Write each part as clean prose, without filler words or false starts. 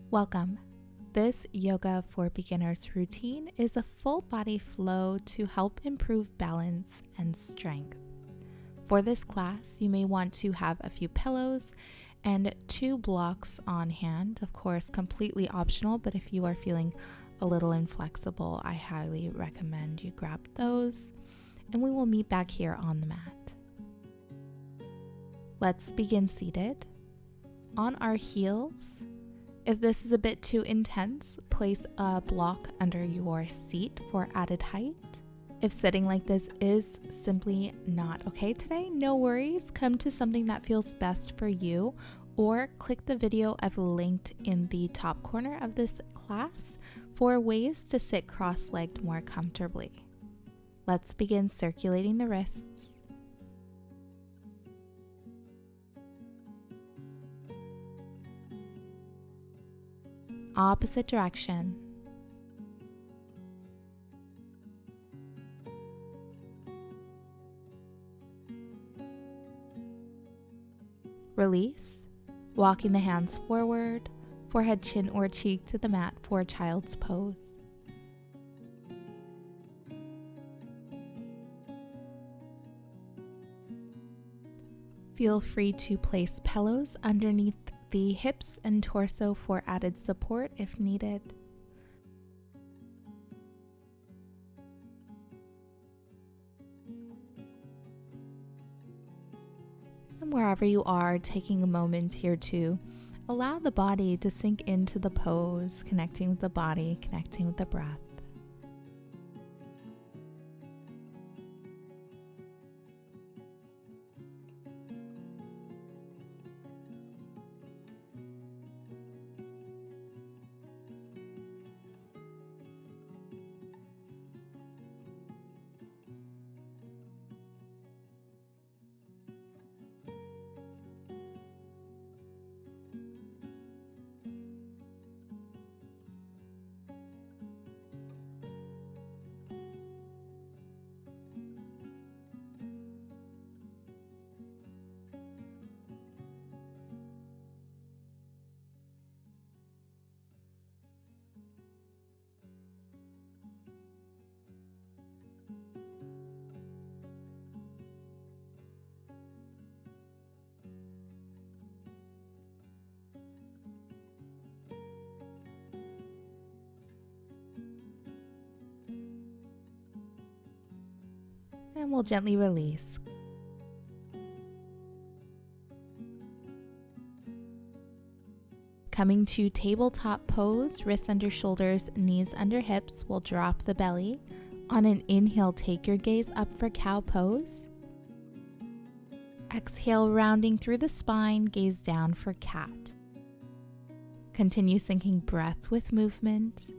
Welcome. This Yoga for Beginners routine is a full body flow to help improve balance and strength. For this class, you may want to have a few pillows and 2 blocks on hand. Of course, completely optional, but if you are feeling a little inflexible, I highly recommend you grab those, and we will meet back here on the mat. Let's begin seated. On our heels. If this is a bit too intense, place a block under your seat for added height. If sitting like this is simply not okay today, no worries. Come to something that feels best for you, or click the video I've linked in the top corner of this class for ways to sit cross-legged more comfortably. Let's begin circulating the wrists. Opposite direction. Release, walking the hands forward, forehead, chin, or cheek to the mat for child's pose. Feel free to place pillows underneath the hips and torso for added support if needed. And wherever you are, taking a moment here to allow the body to sink into the pose, connecting with the body, connecting with the breath. And we'll gently release. Coming to tabletop pose, wrists under shoulders, knees under hips. We'll drop the belly. On an inhale, take your gaze up for cow pose. Exhale, rounding through the spine, gaze down for cat. Continue syncing breath with movement.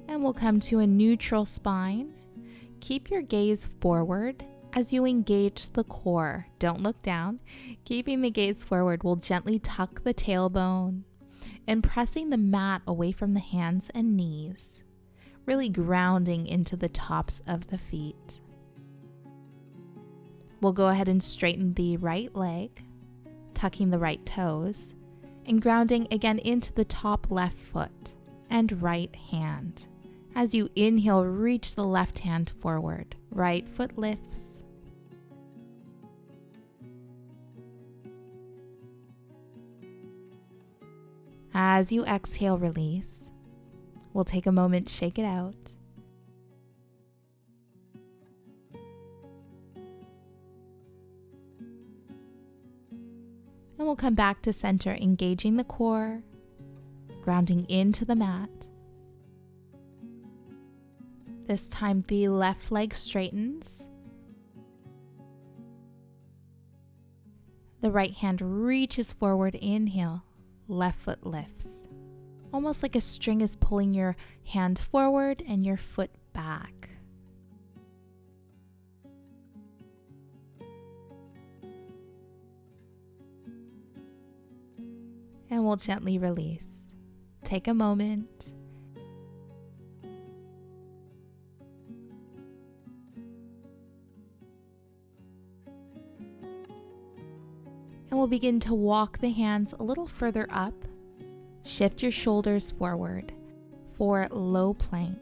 And we'll come to a neutral spine. Keep your gaze forward as you engage the core. Don't look down. Keeping the gaze forward, we'll gently tuck the tailbone and pressing the mat away from the hands and knees, really grounding into the tops of the feet. We'll go ahead and straighten the right leg, tucking the right toes, and grounding again into the top left foot and right hand. As you inhale, reach the left hand forward. Right foot lifts. As you exhale, release. We'll take a moment, shake it out. And we'll come back to center, engaging the core, grounding into the mat. This time the left leg straightens. The right hand reaches forward, inhale. left foot lifts. Almost like a string is pulling your hand forward and your foot back. And we'll gently release. Take a moment. And we'll begin to walk the hands a little further up. Shift your shoulders forward for low plank.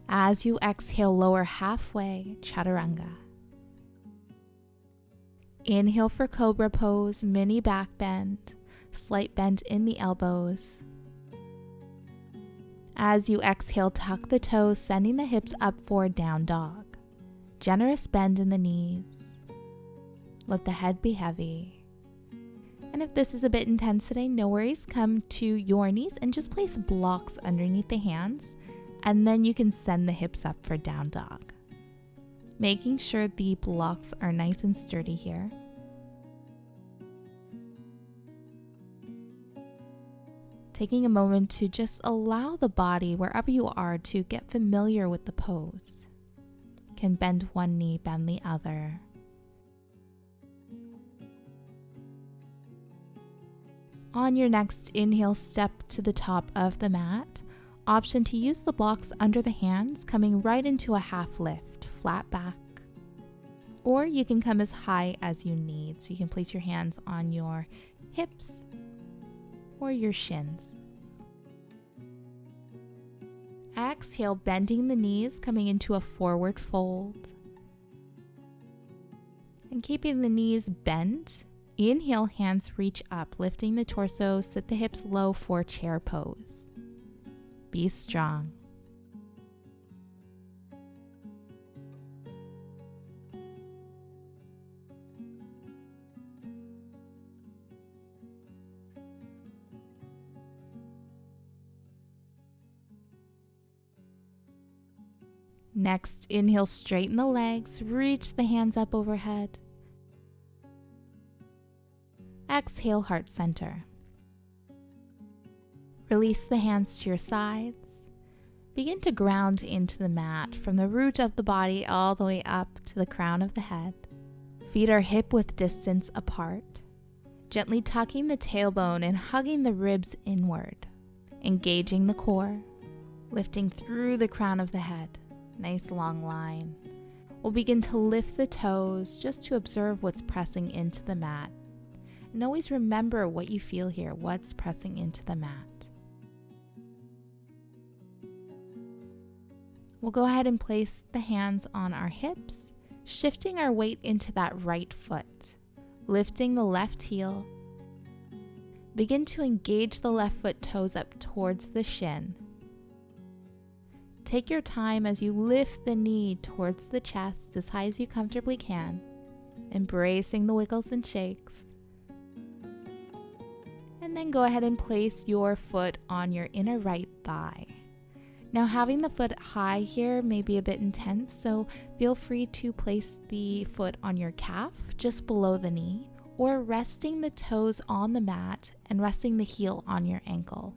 As you exhale, lower halfway, chaturanga. Inhale for cobra pose, mini back bend, slight bend in the elbows. As you exhale, tuck the toes, sending the hips up for down dog. Generous bend in the knees. Let the head be heavy. And if this is a bit intense today, no worries. Come to your knees and just place blocks underneath the hands, and then you can send the hips up for down dog. Making sure the blocks are nice and sturdy here. Taking a moment to just allow the body, wherever you are, to get familiar with the pose. Can bend one knee, bend the other. On your next inhale, step to the top of the mat. Option to use the blocks under the hands, coming right into a half lift, flat back. Or you can come as high as you need, so you can place your hands on your hips or your shins. Exhale, bending the knees, coming into a forward fold. And keeping the knees bent, inhale, hands reach up, lifting the torso, sit the hips low for chair pose. Be strong. Next, inhale, straighten the legs, reach the hands up overhead. Exhale, heart center. Release the hands to your sides. Begin to ground into the mat from the root of the body all the way up to the crown of the head. Feet are hip width distance apart. Gently tucking the tailbone and hugging the ribs inward. Engaging the core. Lifting through the crown of the head. Nice long line. We'll begin to lift the toes just to observe what's pressing into the mat. And always remember what you feel here, what's pressing into the mat. We'll go ahead and place the hands on our hips, shifting our weight into that right foot, lifting the left heel. Begin to engage the left foot toes up towards the shin. Take your time as you lift the knee towards the chest as high as you comfortably can, embracing the wiggles and shakes. And then go ahead and place your foot on your inner right thigh. Now, having the foot high here may be a bit intense, so feel free to place the foot on your calf just below the knee, or resting the toes on the mat and resting the heel on your ankle.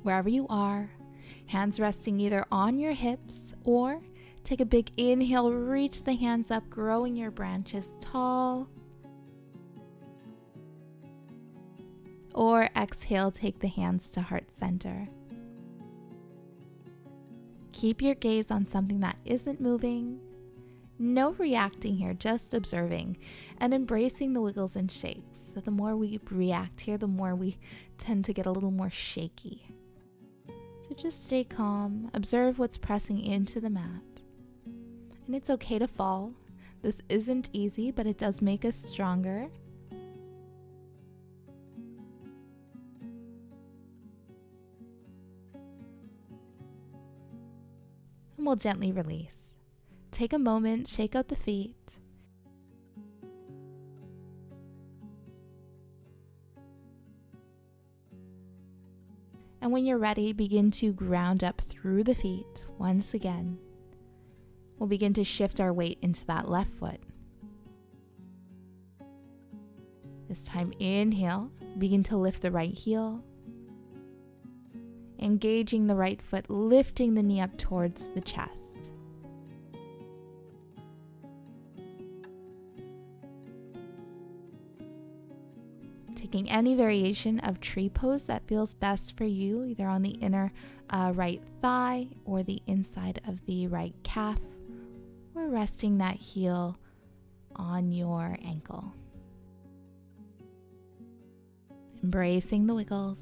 Wherever you are, hands resting either on your hips, or take a big inhale, reach the hands up, growing your branches tall. Or exhale, take the hands to heart center. Keep your gaze on something that isn't moving. No reacting here, just observing and embracing the wiggles and shakes. So the more we react here, the more we tend to get a little more shaky. So just stay calm, observe what's pressing into the mat. And it's okay to fall. This isn't easy, but it does make us stronger. And we'll gently release. Take a moment, shake out the feet. And when you're ready, begin to ground up through the feet once again. We'll begin to shift our weight into that left foot. This time, inhale, begin to lift the right heel. Engaging the right foot, lifting the knee up towards the chest. Taking any variation of tree pose that feels best for you, either on the inner right thigh or the inside of the right calf, or resting that heel on your ankle. Embracing the wiggles.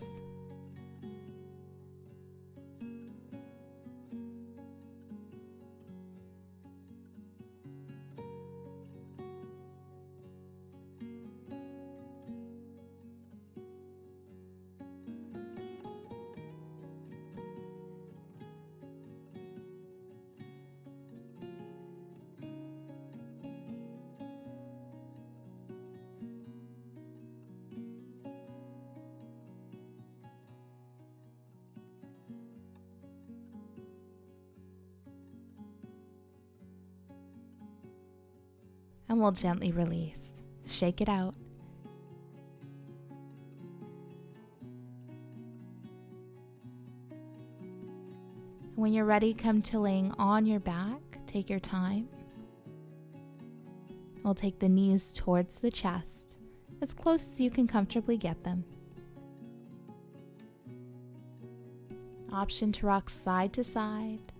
And we'll gently release. Shake it out. When you're ready, come to laying on your back. Take your time. We'll take the knees towards the chest, as close as you can comfortably get them. Option to rock side to side.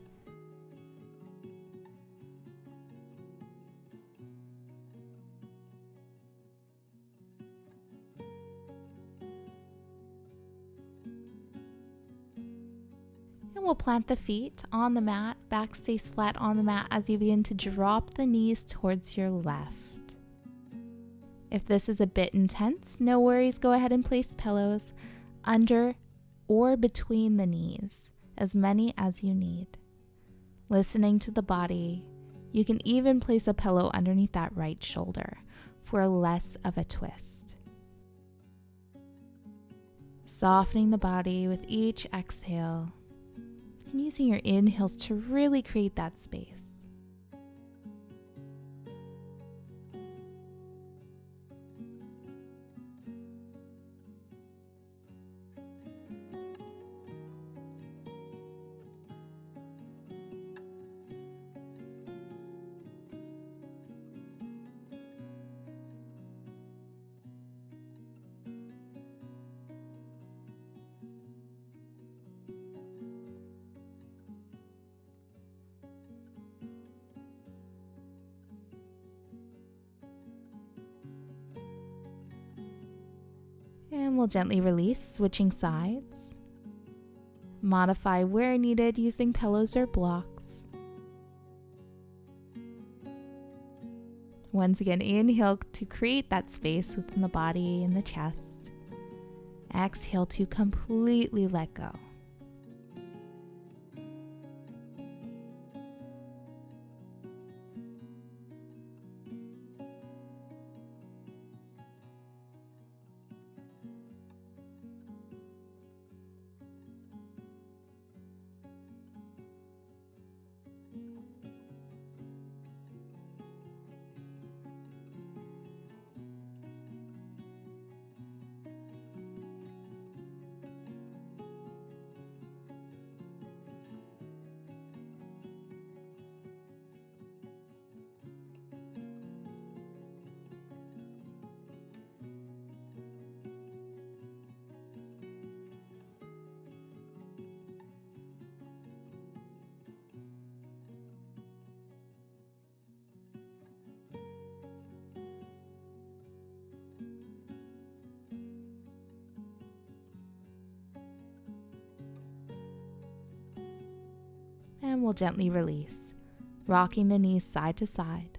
And we'll plant the feet on the mat. Back stays flat on the mat as you begin to drop the knees towards your left. If this is a bit intense, no worries. Go ahead and place pillows under or between the knees, as many as you need. Listening to the body, you can even place a pillow underneath that right shoulder for less of a twist. Softening the body with each exhale, and using your inhales to really create that space. And we'll gently release, switching sides. Modify where needed using pillows or blocks. Once again, inhale to create that space within the body and the chest. Exhale to completely let go. And we'll gently release, rocking the knees side to side.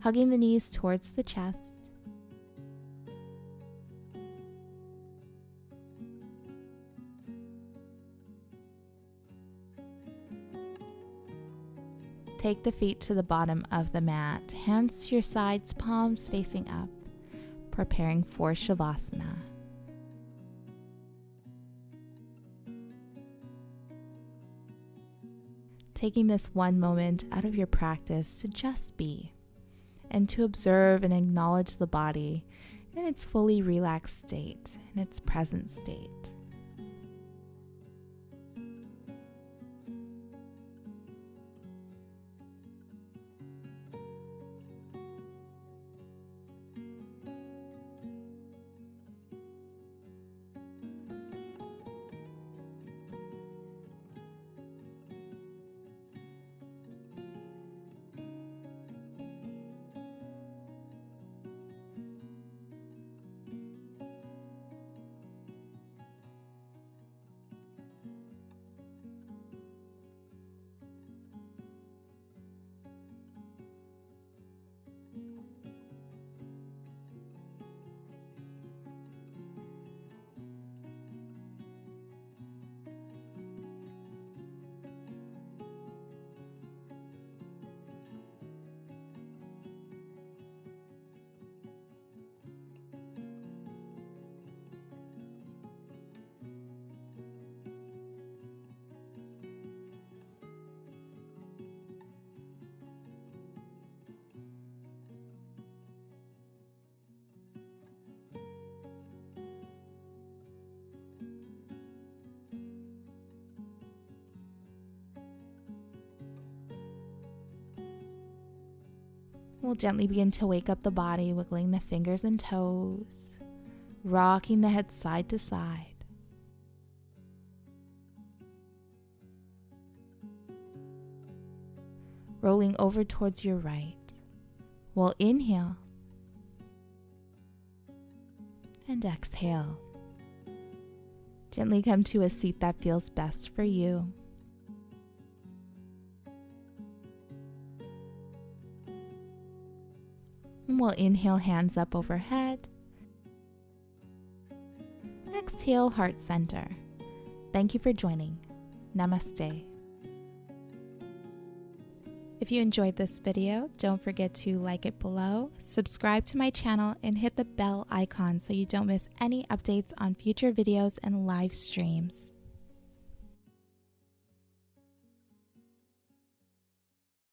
hugging the knees towards the chest. Take the feet to the bottom of the mat, hands to your sides, palms facing up, preparing for Savasana. Taking this one moment out of your practice to just be, and to observe and acknowledge the body in its fully relaxed state, in its present state. We'll gently begin to wake up the body, wiggling the fingers and toes, rocking the head side to side. Rolling over towards your right. We'll inhale and exhale. Gently come to a seat that feels best for you. And we'll inhale, hands up overhead. Exhale, heart center. Thank you for joining. Namaste. If you enjoyed this video, don't forget to like it below, subscribe to my channel, and hit the bell icon so you don't miss any updates on future videos and live streams.